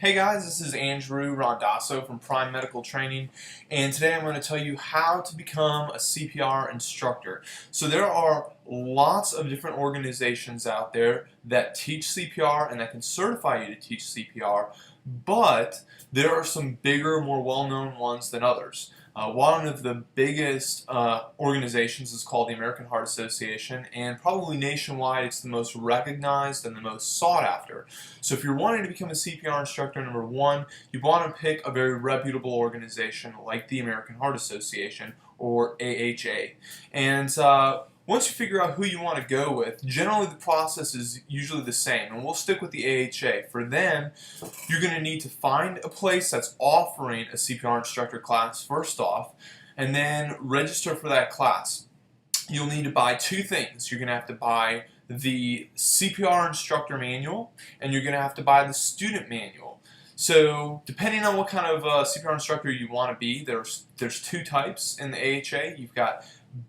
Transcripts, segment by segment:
Hey guys, this is Andrew Rondasso from Prime Medical Training, and today I'm going to tell you how to become a CPR instructor. So there are lots of different organizations out there that teach CPR and that can certify you to teach CPR, but there are some bigger, more well-known ones than others. One of the biggest organizations is called the American Heart Association, and probably nationwide it's the most recognized and the most sought after. So if you're wanting to become a CPR instructor, number one, you want to pick a very reputable organization like the American Heart Association or AHA. And once you figure out who you want to go with, generally the process is usually the same, and we'll stick with the AHA. For them, you're going to need to find a place that's offering a CPR instructor class first off, and then register for that class. You'll need to buy two things. You're going to have to buy the CPR instructor manual, and you're going to have to buy the student manual. So depending on what kind of CPR instructor you want to be, there's two types in the AHA. You've got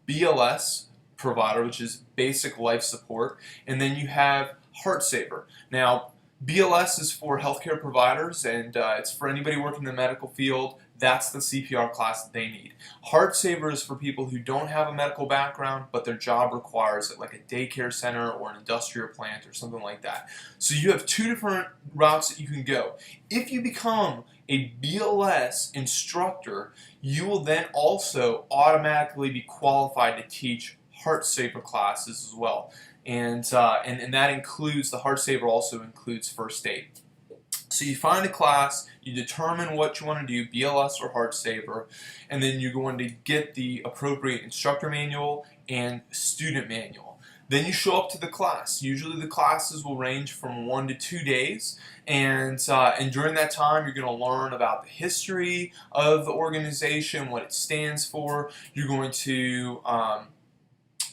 BLS provider, which is basic life support, and then you have Heart Saver. Now, BLS is for healthcare providers, and it's for anybody working in the medical field. That's the CPR class that they need. Heart Saver is for people who don't have a medical background, but their job requires it, like a daycare center or an industrial plant or something like that. So you have two different routes that you can go. If you become a BLS instructor, you will then also automatically be qualified to teach Heart Saver classes as well, and that includes, the Heart Saver also includes first aid. So you find a class, you determine what you want to do, BLS or Heart Saver, and then you're going to get the appropriate instructor manual and student manual. Then you show up to the class. Usually the classes will range from 1 to 2 days, and during that time you're going to learn about the history of the organization, what it stands for. You're going to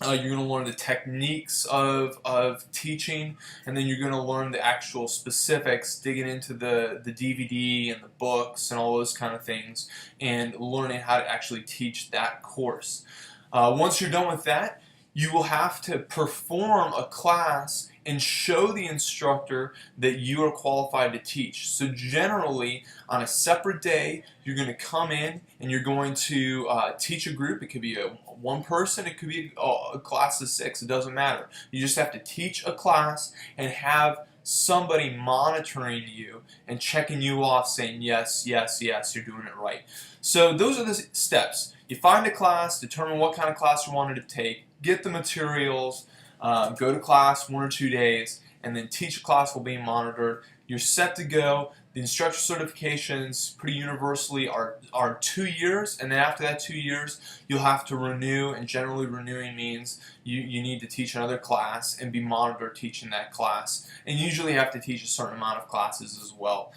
learn the techniques of teaching, and then you're going to learn the actual specifics, digging into the DVD and the books and all those kind of things, and learning how to actually teach that course. Once you're done with that, you will have to perform a class and show the instructor that you are qualified to teach. So generally, on a separate day, you're going to come in and you're going to teach a group. It could be one person, it could be a class of 6, it doesn't matter. You just have to teach a class and have somebody monitoring you and checking you off, saying yes, yes, yes, you're doing it right. So those are the steps. You find a class, determine what kind of class you wanted to take, get the materials, go to class 1 or 2 days, and then teach a class while being monitored. You're set to go. The instructor certifications pretty universally are 2 years, and then after that 2 years you'll have to renew, and generally renewing means you need to teach another class and be monitored teaching that class, and usually have to teach a certain amount of classes as well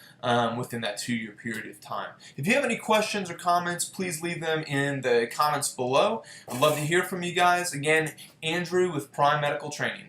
within that 2-year period of time. If you have any questions or comments, please leave them in the comments below. I'd love to hear from you guys. Again, Andrew with Prime Medical Training.